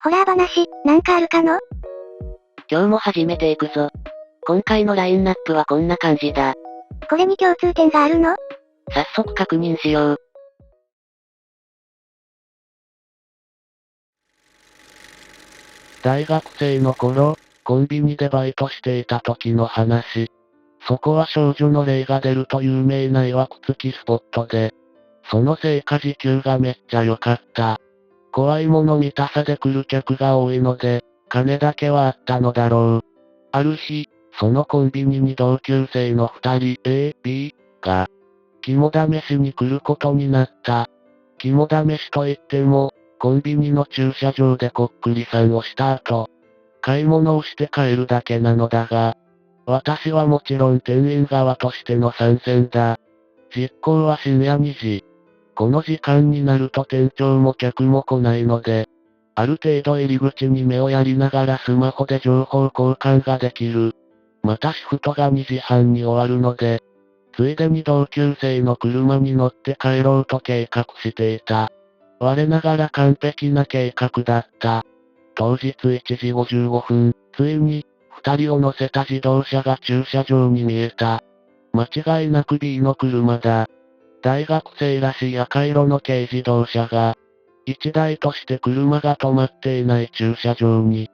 ホラー話、なんかあるかの？今日も始めていくぞ。今回のラインナップはこんな感じだ。これに共通点があるの？早速確認しよう。大学生の頃、コンビニでバイトしていた時の話。そこは少女の霊が出ると有名な曰く付きスポットで、その成果時給がめっちゃ良かった。怖いもの見たさで来る客が多いので、金だけはあったのだろう。ある日、そのコンビニに同級生の二人 A、B が、肝試しに来ることになった。肝試しといっても、コンビニの駐車場でこっくりさんをした後、買い物をして帰るだけなのだが、私はもちろん店員側としての参戦だ。実行は深夜2時。この時間になると店長も客も来ないので、ある程度入り口に目をやりながらスマホで情報交換ができる。またシフトが2時半に終わるので、ついでに同級生の車に乗って帰ろうと計画していた。我ながら完璧な計画だった。当日1時55分、ついに、二人を乗せた自動車が駐車場に見えた。間違いなく B の車だ。大学生らしい赤色の軽自動車が、一台として車が止まっていない駐車場に、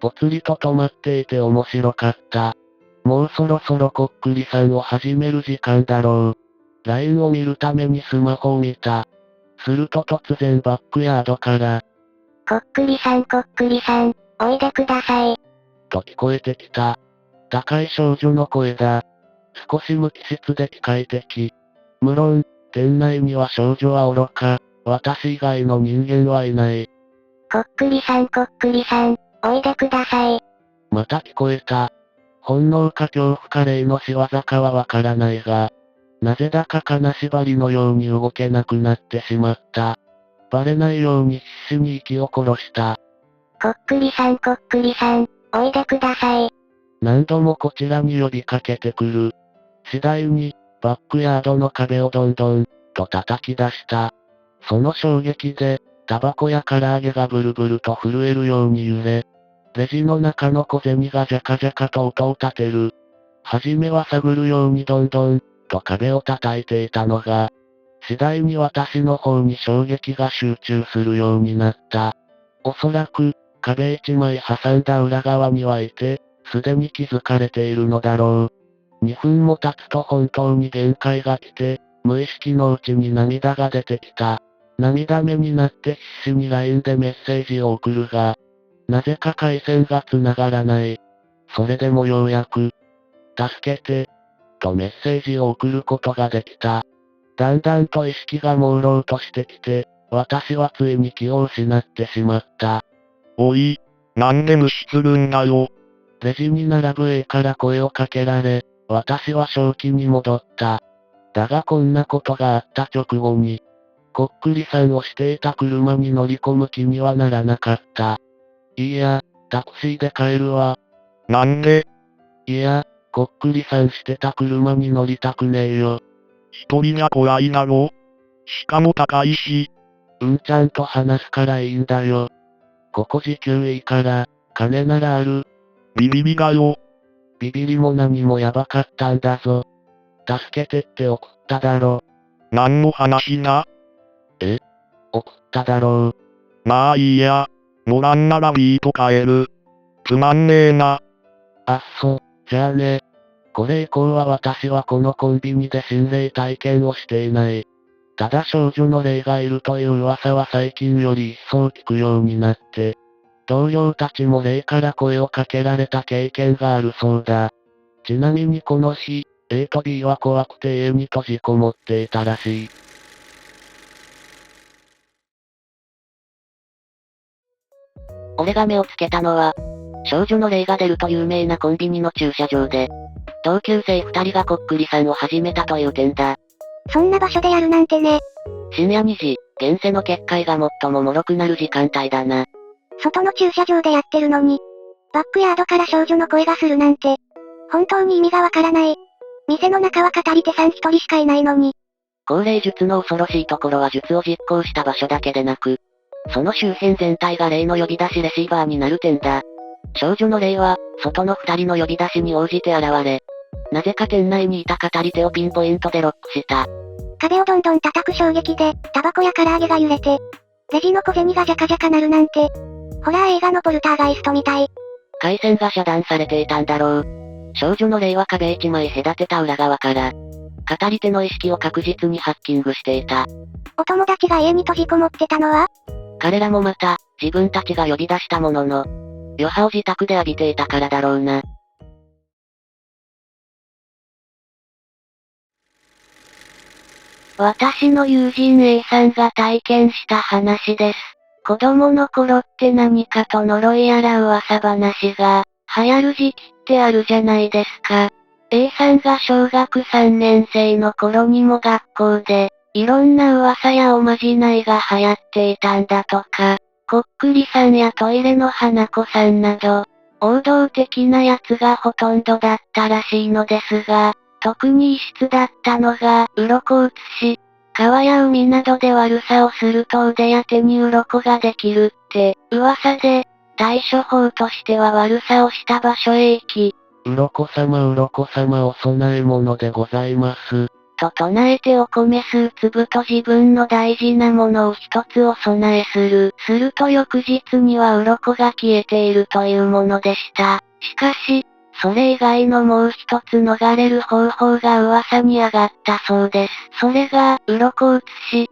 ぽつりと止まっていて面白かった。もうそろそろこっくりさんを始める時間だろう。LINE を見るためにスマホを見た。すると突然バックヤードから、こっくりさん、おいでください。と聞こえてきた。高い少女の声だ。少し無機質で機械的。無論、店内には少女は愚か、私以外の人間はいない。こっくりさん、おいでください。また聞こえた。本能か恐怖か霊の仕業かはわからないが、なぜだか金縛りのように動けなくなってしまった。バレないように必死に息を殺した。こっくりさん、おいでください。何度もこちらに呼びかけてくる。次第に、バックヤードの壁をどんどん、と叩き出した。その衝撃で、タバコや唐揚げがブルブルと震えるように揺れ、レジの中の小銭がジャカジャカと音を立てる。はじめは探るようにどんどん、と壁を叩いていたのが、次第に私の方に衝撃が集中するようになった。おそらく、壁一枚挟んだ裏側にはいて、すでに気づかれているのだろう。2分も経つと本当に限界が来て、無意識のうちに涙が出てきた。涙目になって必死に LINE でメッセージを送るが、なぜか回線が繋がらない。それでもようやく、助けて、とメッセージを送ることができた。だんだんと意識が朦朧としてきて、私はついに気を失ってしまった。おい、なんで無視するんだよ。レジに並ぶ A から声をかけられ、私は正気に戻った。だがこんなことがあった直後に、こっくりさんをしていた車に乗り込む気にはならなかった。いや、タクシーで帰るわ。なんで？いや、こっくりさんしてた車に乗りたくねえよ。一人が怖いだろ？しかも高いし。ちゃんと話すからいいんだよ。ここ時給いいから、金ならある。ビビリだよ。ビビリも何もやばかったんだぞ。助けてって送っただろ。何の話だ？送っただろう。まあいいや。乗らんならビート変える。つまんねえな。あっそ、じゃあね。これ以降は私はこのコンビニで心霊体験をしていない。ただ少女の霊がいるという噂は最近より一層聞くようになって、同僚たちも霊から声をかけられた経験があるそうだ。ちなみにこの日、A と B は怖くて家に閉じこもっていたらしい。俺が目をつけたのは、少女の霊が出ると有名なコンビニの駐車場で、同級生二人がこっくりさんを始めたという点だ。そんな場所でやるなんてね。深夜2時、現世の結界が最も脆くなる時間帯だな。外の駐車場でやってるのに、バックヤードから少女の声がするなんて、本当に意味がわからない。店の中は語り手さん一人しかいないのに。高齢術の恐ろしいところは術を実行した場所だけでなく、その周辺全体が霊の呼び出しレシーバーになる点だ。少女の霊は、外の二人の呼び出しに応じて現れ、なぜか店内にいた語り手をピンポイントでロックした。壁をどんどん叩く衝撃で、タバコや唐揚げが揺れて、レジの小銭がジャカジャカ鳴るなんて、ホラー映画のポルターガイストみたい。回線が遮断されていたんだろう。少女の霊は壁一枚隔てた裏側から、語り手の意識を確実にハッキングしていた。お友達が家に閉じこもってたのは？彼らもまた、自分たちが呼び出したものの、余波を自宅で浴びていたからだろうな。私の友人 A さんが体験した話です。子供の頃って何かと呪いやら噂話が流行る時期ってあるじゃないですか。A さんが小学3年生の頃にも学校で、いろんな噂やおまじないが流行っていたんだとか、こっくりさんやトイレの花子さんなど、王道的なやつがほとんどだったらしいのですが、特に異質だったのが、鱗を移し、川や海などで悪さをすると腕や手に鱗ができるって、噂で、対処法としては悪さをした場所へ行き、鱗様お供え物でございます。と唱えてお米数粒と自分の大事なものを一つお供えする。すると翌日には鱗が消えているというものでした。しかし、それ以外のもう一つ逃れる方法が噂に上がったそうです。それが、鱗を移し、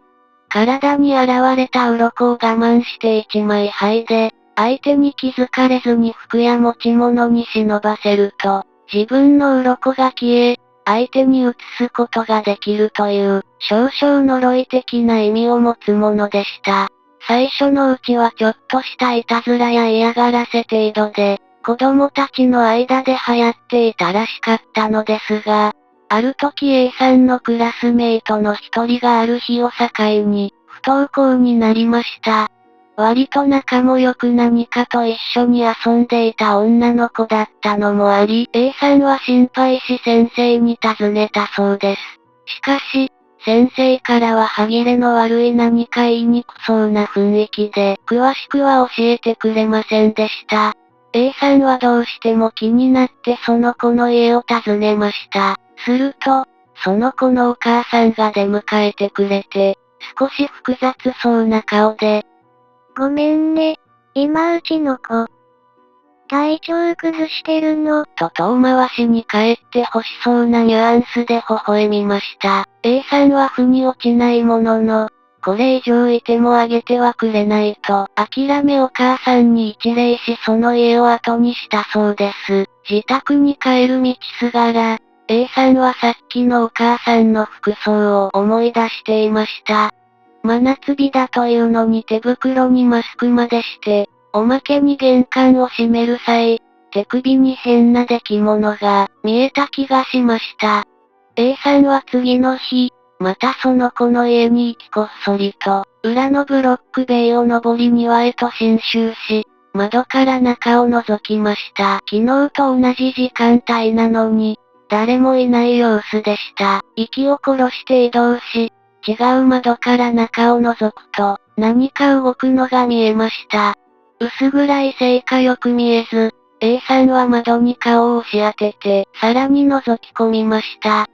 体に現れた鱗を我慢して一枚剥いで、相手に気づかれずに服や持ち物に忍ばせると、自分の鱗が消え、相手に移すことができるという、少々呪い的な意味を持つものでした。最初のうちはちょっとしたいたずらや嫌がらせ程度で、子供たちの間で流行っていたらしかったのですが、ある時 A さんのクラスメイトの一人がある日を境に、不登校になりました。割と仲も良く何かと一緒に遊んでいた女の子だったのもあり、A さんは心配し先生に尋ねたそうです。しかし、先生からは歯切れの悪い何か言いにくそうな雰囲気で、詳しくは教えてくれませんでした。A さんはどうしても気になってその子の家を訪ねました。すると、その子のお母さんが出迎えてくれて、少し複雑そうな顔で、ごめんね。今うちの子。体調崩してるの。と遠回しに帰って欲しそうなニュアンスで微笑みました。A さんは腑に落ちないものの、これ以上いてもあげてはくれないと、諦めお母さんに一礼しその家を後にしたそうです。自宅に帰る道すがら、A さんはさっきのお母さんの服装を思い出していました。真夏日だというのに手袋にマスクまでして、おまけに玄関を閉める際、手首に変な出来物が見えた気がしました。A さんは次の日、またその子の家に行きこっそりと、裏のブロック塀を登り庭へと侵襲し、窓から中を覗きました。昨日と同じ時間帯なのに、誰もいない様子でした。息を殺して移動し、違う窓から中を覗くと、何か動くのが見えました。薄暗いせいかよく見えず、A さんは窓に顔を押し当てて、さらに覗き込みました。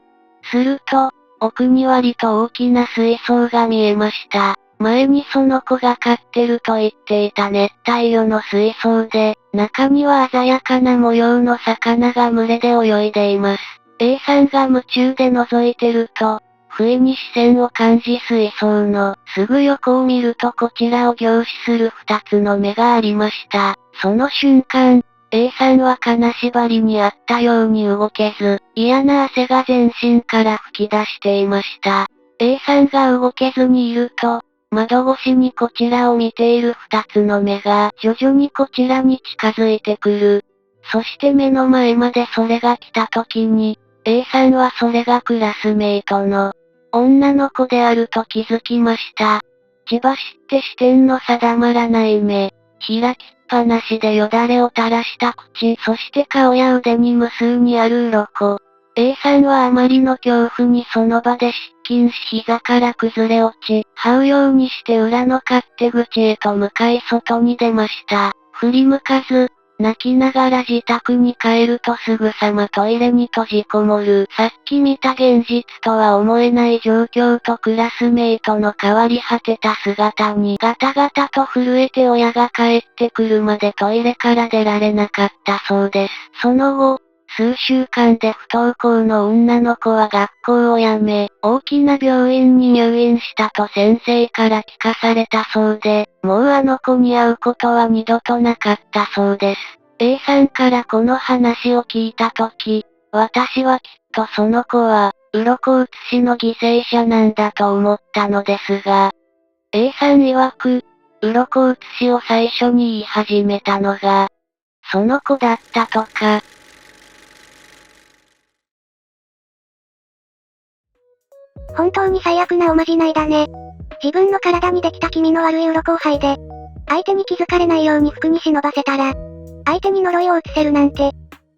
すると、奥に割と大きな水槽が見えました。前にその子が飼ってると言っていた熱帯魚の水槽で、中には鮮やかな模様の魚が群れで泳いでいます。A さんが夢中で覗いてると、不意に視線を感じ水槽のすぐ横を見るとこちらを凝視する二つの目がありました。その瞬間、A さんは金縛りにあったように動けず、嫌な汗が全身から吹き出していました。A さんが動けずにいると、窓越しにこちらを見ている二つの目が徐々にこちらに近づいてくる。そして目の前までそれが来た時に、A さんはそれがクラスメイトの女の子であると気づきました。血走って視点の定まらない目、開きっぱなしでよだれを垂らした口、そして顔や腕に無数にある鱗。A さんはあまりの恐怖にその場で失禁し膝から崩れ落ち、這うようにして裏の勝手口へと向かい外に出ました。振り向かず、泣きながら自宅に帰るとすぐさまトイレに閉じこもる。さっき見た現実とは思えない状況とクラスメイトの変わり果てた姿にガタガタと震えて親が帰ってくるまでトイレから出られなかったそうです。その後、数週間で不登校の女の子は学校を辞め、大きな病院に入院したと先生から聞かされたそうで、もうあの子に会うことは二度となかったそうです。A さんからこの話を聞いたとき、私はきっとその子は、鱗写しの犠牲者なんだと思ったのですが、A さん曰く、鱗写しを最初に言い始めたのが、その子だったとか。本当に最悪なおまじないだね。自分の体にできた気味の悪い鱗を剥いで、相手に気づかれないように服に忍ばせたら、相手に呪いを移せるなんて。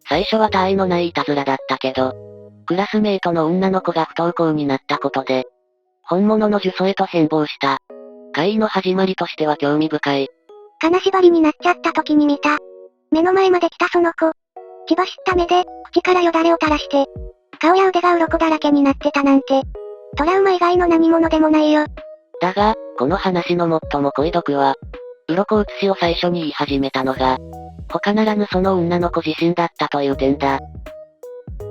最初は他愛のないいたずらだったけど、クラスメイトの女の子が不登校になったことで、本物の呪詛へと変貌した。怪異の始まりとしては興味深い。金縛りになっちゃった時に見た。目の前まで来たその子。血走った目で、口からよだれを垂らして、顔や腕が鱗だらけになってたなんて。トラウマ以外の何者でもないよ。だが、この話の最も濃い毒は、鱗写しを最初に言い始めたのが、他ならぬその女の子自身だったという点だ。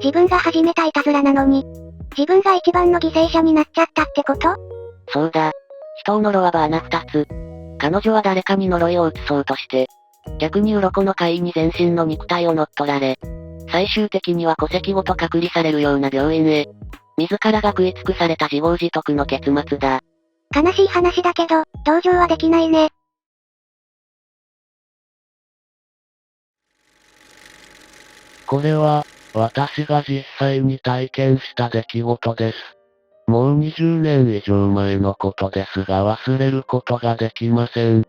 自分が始めたいたずらなのに、自分が一番の犠牲者になっちゃったってこと？そうだ。人を呪わば穴二つ。彼女は誰かに呪いを移そうとして、逆に鱗の怪異に全身の肉体を乗っ取られ、最終的には戸籍ごと隔離されるような病院へ、自らが食い尽くされた自業自得の結末だ。悲しい話だけど、同情はできないね。これは、私が実際に体験した出来事です。もう20年以上前のことですが忘れることができません。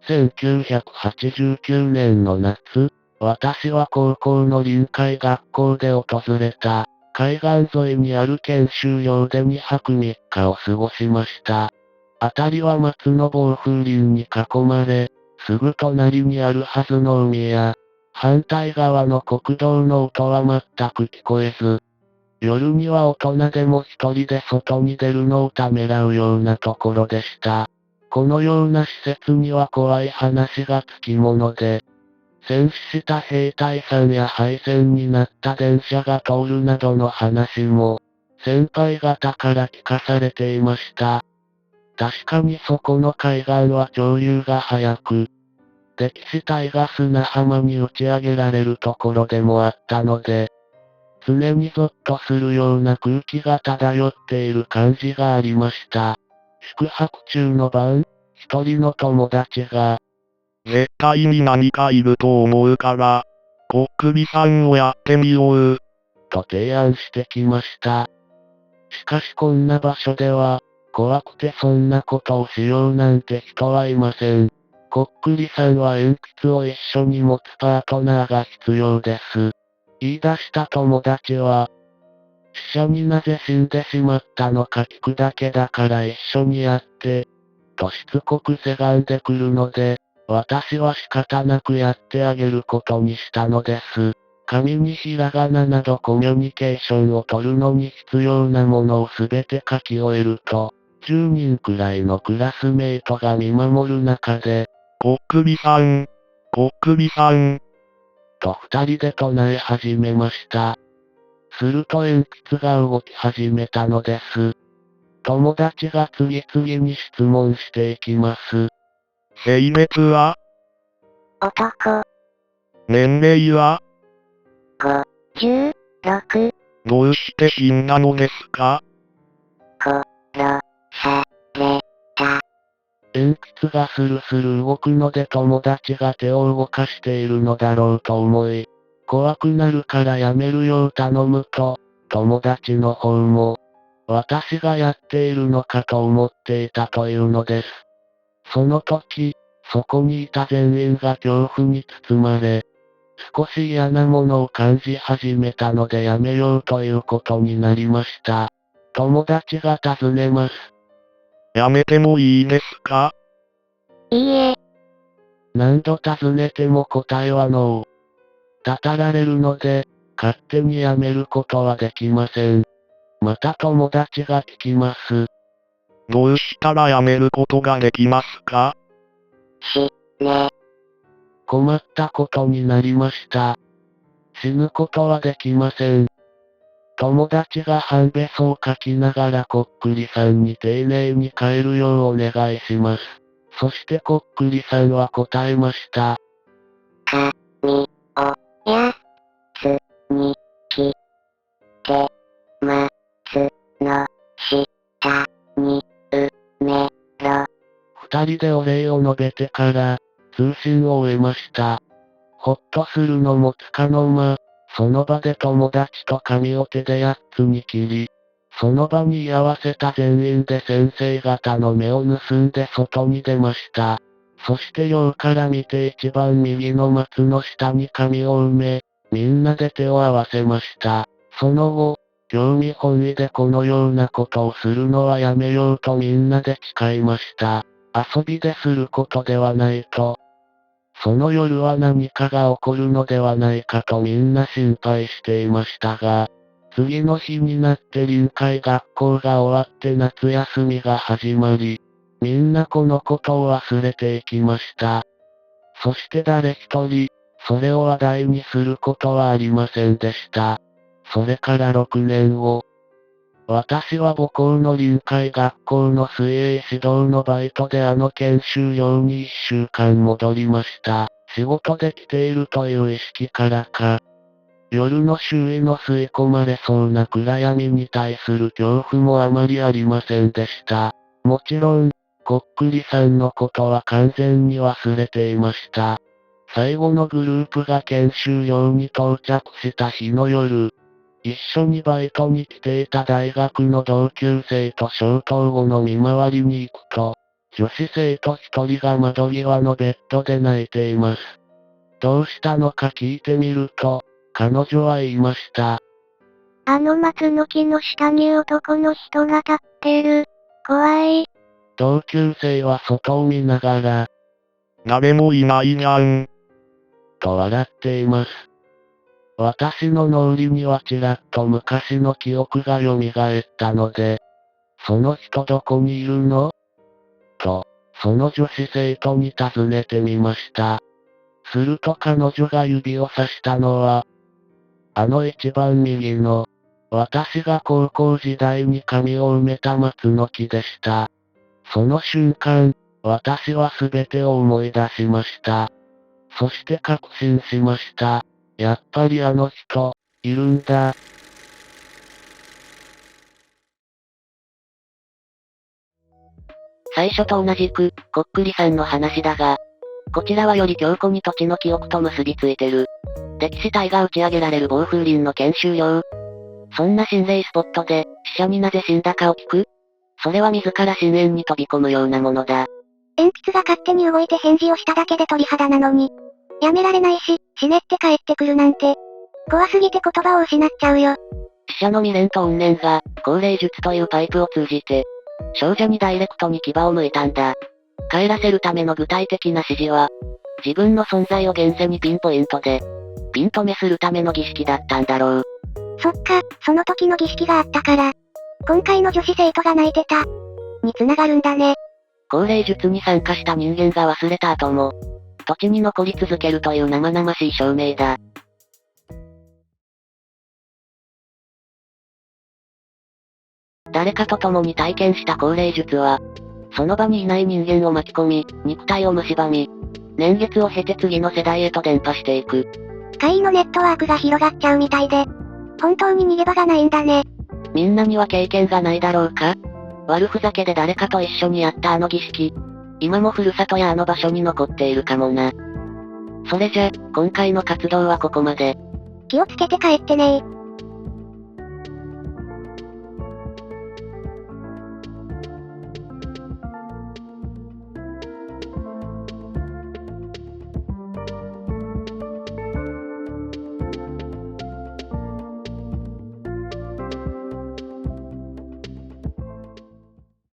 1989年の夏、私は高校の臨海学校で訪れた、海岸沿いにある研修寮で2泊3日を過ごしました。辺りは松の暴風林に囲まれ、すぐ隣にあるはずの海や、反対側の国道の音は全く聞こえず、夜には大人でも一人で外に出るのをためらうようなところでした。このような施設には怖い話がつきもので、戦死した兵隊さんや廃線になった電車が通るなどの話も、先輩方から聞かされていました。確かにそこの海岸は潮流が速く、溺死体が砂浜に打ち上げられるところでもあったので、常にゾッとするような空気が漂っている感じがありました。宿泊中の晩、一人の友達が、絶対に何かいると思うから、こっくりさんをやってみよう。と提案してきました。しかしこんな場所では、怖くてそんなことをしようなんて人はいません。こっくりさんは鉛筆を一緒に持つパートナーが必要です。言い出した友達は、死者になぜ死んでしまったのか聞くだけだから一緒にやって、としつこくせがんでくるので、私は仕方なくやってあげることにしたのです。紙にひらがななどコミュニケーションを取るのに必要なものをすべて書き終えると、10人くらいのクラスメイトが見守る中で、こっくりさん、こっくりさん、と二人で唱え始めました。すると鉛筆が動き始めたのです。友達が次々に質問していきます。性別は？男。年齢は？ 56。どうして死んだのですか？殺された。鉛筆がスルスル動くので友達が手を動かしているのだろうと思い、怖くなるからやめるよう頼むと、友達の方も、私がやっているのかと思っていたというのです。その時、そこにいた全員が恐怖に包まれ、少し嫌なものを感じ始めたのでやめようということになりました。友達が尋ねます。やめてもいいですか？いいえ。何度尋ねても答えはノー。たたられるので、勝手にやめることはできません。また友達が聞きます。どうしたらやめることができますか？困ったことになりました。死ぬことはできません。友達が半べそを書きながらこっくりさんに丁寧に帰るようお願いします。そしてこっくりさんは答えました。や、つ、に、き、て、ま、つ、の、した、に、う、め、ろ。二人でお礼を述べてから、通信を終えました。ほっとするのもつかの間、その場で友達と髪を手で8つに切り、その場に居合わせた全員で先生方の目を盗んで外に出ました。そして寮から見て一番右の松の下に髪を埋め、みんなで手を合わせました。その後、興味本位でこのようなことをするのはやめようとみんなで誓いました。遊びですることではないと。その夜は何かが起こるのではないかとみんな心配していましたが、次の日になって臨海学校が終わって夏休みが始まり、みんなこのことを忘れていきました。そして誰一人、それを話題にすることはありませんでした。それから6年後、私は母校の臨海学校の水泳指導のバイトで研修用に1週間戻りました。仕事で来ているという意識からか、夜の周囲の吸い込まれそうな暗闇に対する恐怖もあまりありませんでした。もちろん、こっくりさんのことは完全に忘れていました。最後のグループが研修用に到着した日の夜、一緒にバイトに来ていた大学の同級生と消灯後の見回りに行くと、女子生徒一人が窓際のベッドで泣いています。どうしたのか聞いてみると、彼女は言いました。松の木の下に男の人が立ってる。怖い。同級生は外を見ながら、誰もいないじゃん。と笑っています。私の脳裏にはちらっと昔の記憶が蘇ったので、その人どこにいるの？と、その女子生徒に尋ねてみました。すると彼女が指を指したのは、一番右の、私が高校時代に髪を埋めた松の木でした。その瞬間、私は全てを思い出しました。そして確信しました。やっぱり人、いるんだ。最初と同じく、こっくりさんの話だが、こちらはより強固に土地の記憶と結びついてる。歴史体が打ち上げられる暴風林の研修用。そんな心霊スポットで、死者になぜ死んだかを聞く？それは自ら深淵に飛び込むようなものだ。鉛筆が勝手に動いて返事をしただけで鳥肌なのに。やめられないし、死ねって帰ってくるなんて。怖すぎて言葉を失っちゃうよ。死者の未練と怨念が、降霊術というパイプを通じて、少女にダイレクトに牙を向いたんだ。帰らせるための具体的な指示は、自分の存在を現世にピンポイントで、ピン止めするための儀式だったんだろう。そっか、その時の儀式があったから、今回の女子生徒が泣いてた、に繋がるんだね。降霊術に参加した人間が忘れた後も、土地に残り続けるという生々しい証明だ。誰かと共に体験した降霊術は、その場にいない人間を巻き込み、肉体を蝕み、年月を経て次の世代へと伝播していく。怪異のネットワークが広がっちゃうみたいで、本当に逃げ場がないんだね。みんなには経験がないだろうか？悪ふざけで誰かと一緒にやった儀式。今もふるさとや場所に残っているかもな。それじゃ、今回の活動はここまで。気をつけて帰ってねー。